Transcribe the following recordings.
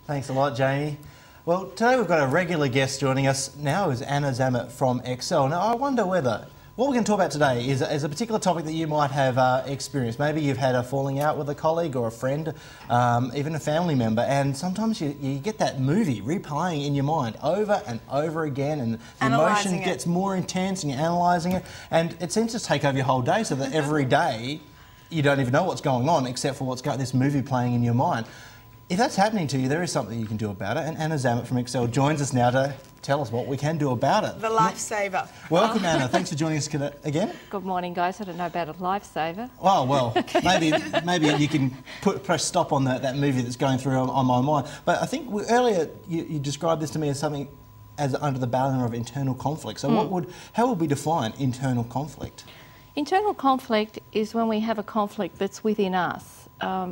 Thanks a lot, Jamie. Well, today we've got a regular guest joining us now is Anna Zammit from Excel. Now, I wonder whether what we're going to talk about today is a particular topic that you might have experienced. Maybe you've had a falling out with a colleague or a friend, even a family member, and sometimes you get that movie replaying in your mind over and over again, and the emotion gets more intense and you're analysing it, and it seems to take over your whole day, so that every day you don't even know what's going on except for this movie playing in your mind. If that's happening to you, there is something you can do about it, and Anna Zammit from Excel joins us now to tell us what we can do about it. The lifesaver. Welcome, Anna. Thanks for joining us again. Good morning, guys. I don't know about a lifesaver. Oh, well, maybe you can press stop on that movie that's going through on my mind. But I think earlier you described this to me as something as under the banner of internal conflict. So how would we define internal conflict? Internal conflict is when we have a conflict that's within us.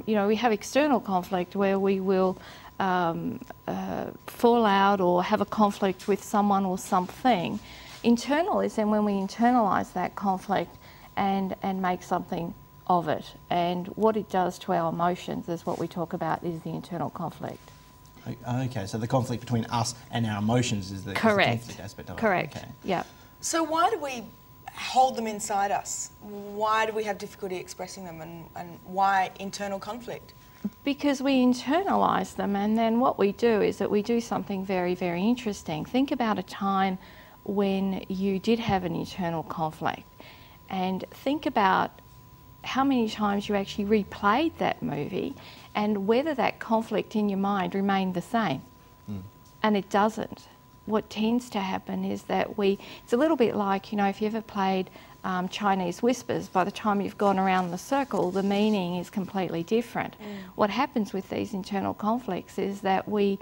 We have external conflict where we will fall out or have a conflict with someone or something. Internal is then when we internalise that conflict and make something of it. And what it does to our emotions is what we talk about is the internal conflict. Okay, so the conflict between us and our emotions is the conflict aspect of it. Correct, okay. Yeah. So why do we hold them inside us? Why do we have difficulty expressing them, and why internal conflict? Because we internalise them, and then what we do is that we do something very, very interesting. Think about a time when you did have an internal conflict, and think about how many times you actually replayed that movie and whether that conflict in your mind remained the same. And it doesn't. What tends to happen is that it's a little bit like, if you ever played Chinese whispers, by the time you've gone around the circle, the meaning is completely different. What happens with these internal conflicts is that we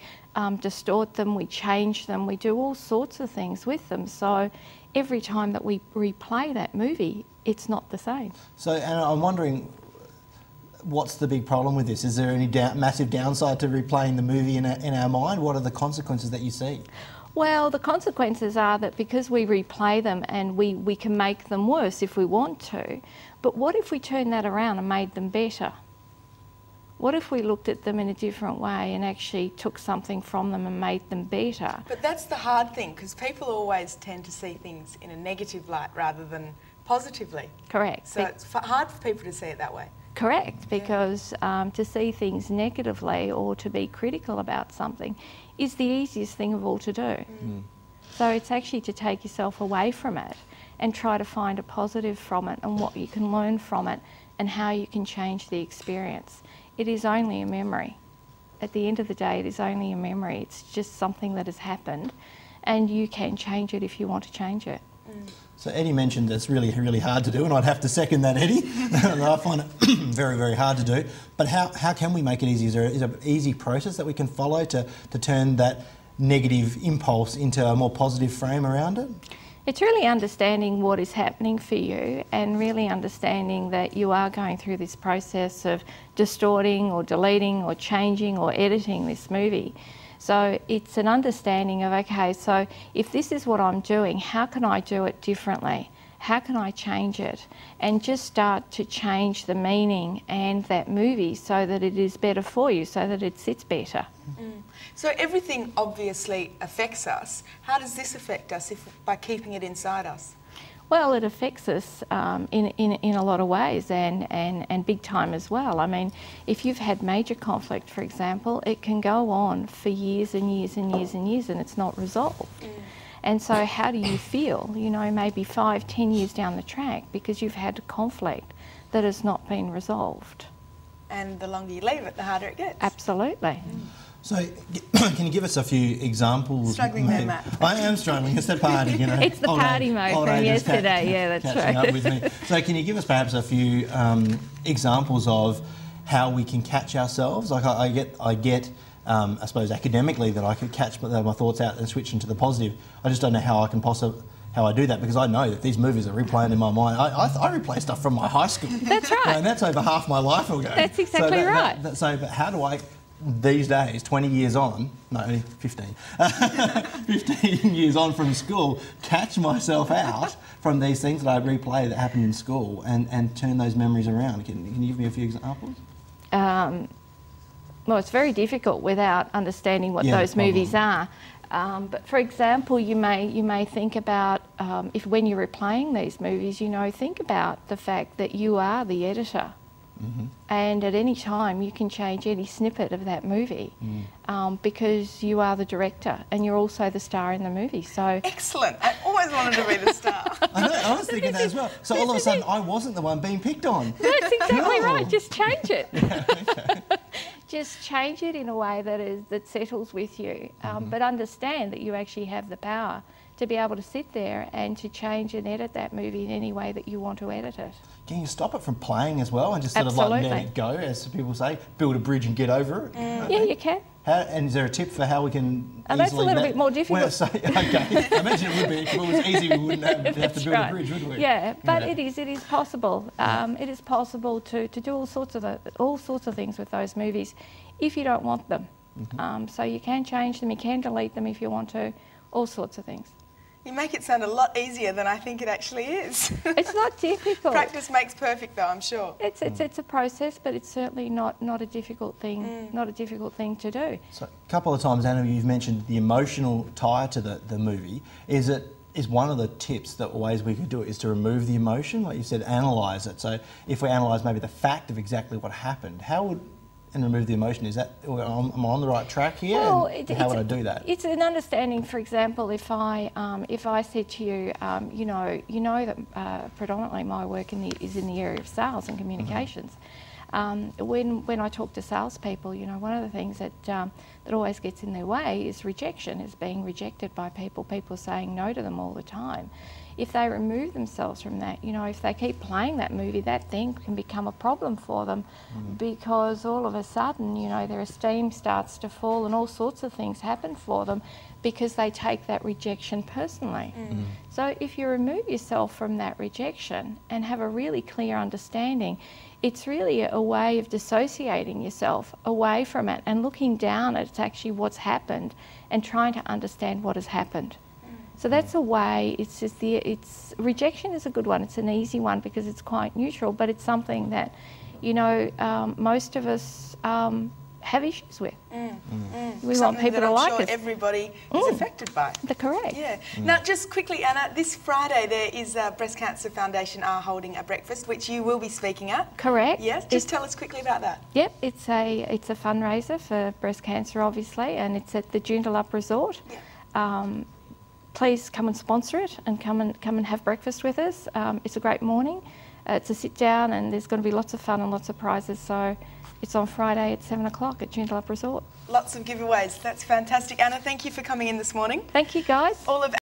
distort them, we change them, we do all sorts of things with them. So every time that we replay that movie, it's not the same. So, Anna, I'm wondering, what's the big problem with this? Is there any massive downside to replaying the movie in our mind? What are the consequences that you see? Well, the consequences are that because we replay them and we can make them worse if we want to, but what if we turned that around and made them better? What if we looked at them in a different way and actually took something from them and made them better? But that's the hard thing, because people always tend to see things in a negative light rather than positively. Correct. So it's hard for people to see it that way. Correct, because to see things negatively or to be critical about something is the easiest thing of all to do. So it's actually to take yourself away from it and try to find a positive from it and what you can learn from it and how you can change the experience. It is only a memory. At the end of the day, it is only a memory. It's just something that has happened, and you can change it if you want to change it. So Eddie mentioned that it's really, really hard to do, and I'd have to second that, Eddie. I find it very, very hard to do. But how can we make it easy? Is there an easy process that we can follow to turn that negative impulse into a more positive frame around it? It's really understanding what is happening for you and really understanding that you are going through this process of distorting or deleting or changing or editing this movie. So it's an understanding of, okay, so if this is what I'm doing, how can I do it differently? How can I change it? And just start to change the meaning and that movie so that it is better for you, so that it sits better. So everything obviously affects us. How does this affect us by keeping it inside us? Well, it affects us in a lot of ways and big time as well. I mean, if you've had major conflict, for example, it can go on for years and years and years and years and it's not resolved. And so how do you feel, maybe 5, 10 years down the track because you've had a conflict that has not been resolved? And the longer you leave it, the harder it gets. Absolutely. So, can you give us a few examples? Struggling there, Matt. I am struggling. It's the party, It's the party mode from yesterday. Yeah, that's right. Up with me. So, can you give us perhaps a few examples of how we can catch ourselves? Like, I get, I suppose, academically that I could catch my thoughts out and switch into the positive. I just don't know how I do that, because I know that these movies are replaying in my mind. I replay stuff from my high school. That's right. And that's over half my life ago. That's exactly right. But how do I, these days, 20 years on, no, only 15, 15 years on from school, catch myself out from these things that I replay that happened in school and turn those memories around? Can you give me a few examples? Well, it's very difficult without understanding what those movies are. But for example, you may think about if when you're replaying these movies, think about the fact that you are the editor. And at any time you can change any snippet of that movie because you are the director and you're also the star in the movie. So excellent! I always wanted to be the star. I know, I was thinking that as well. So all of a sudden I wasn't the one being picked on. That's exactly right. Just change it. Just change it in a way that settles with you. But understand that you actually have the power to be able to sit there and to change and edit that movie in any way that you want to edit it. Can you stop it from playing as well and just sort of like let it go, as people say, build a bridge and get over it? Yeah, you can. And is there a tip for how we can easily... That's a little bit more difficult. Okay, I imagine it would be. If it was easy, we wouldn't have to build a bridge, would we? Yeah, but it is possible. It is possible to do all sorts of things with those movies if you don't want them. So you can change them, you can delete them if you want to, all sorts of things. You make it sound a lot easier than I think it actually is. It's not difficult. Practice makes perfect, though, I'm sure. It's a process, but it's certainly not a difficult thing. Not a difficult thing to do. So a couple of times, Anna, you've mentioned the emotional tie to the movie. Is one of the tips that ways we could do it is to remove the emotion, like you said, analyse it. So if we analyse maybe the fact of exactly what happened, and remove the emotion, am I on the right track here? Well, how would I do that? It's an understanding. For example, if I said to you, you know that predominantly my work is in the area of sales and communications. When I talk to salespeople, one of the things that always gets in their way is rejection, is being rejected by people saying no to them all the time. If they remove themselves from that, if they keep playing that movie, that thing can become a problem for them because all of a sudden, their esteem starts to fall and all sorts of things happen for them because they take that rejection personally. So if you remove yourself from that rejection and have a really clear understanding, it's really a way of dissociating yourself away from it and looking down at actually what's happened and trying to understand what has happened. So that's a way. Rejection is a good one. It's an easy one because it's quite neutral, but it's something that, most of us have issues with. We want people to like us. Everybody is affected by. Correct. Yeah. Now, just quickly, Anna, this Friday there is Breast Cancer Foundation are holding a breakfast, which you will be speaking at. Correct. Yes. Just tell us quickly about that. Yep. It's a fundraiser for breast cancer, obviously, and it's at the Joondalup Resort. Yeah. Please come and sponsor it and come and have breakfast with us. It's a great morning. It's a sit down and there's going to be lots of fun and lots of prizes. So it's on Friday at 7 o'clock at Joondalup Resort. Lots of giveaways. That's fantastic. Anna, thank you for coming in this morning. Thank you, guys. All of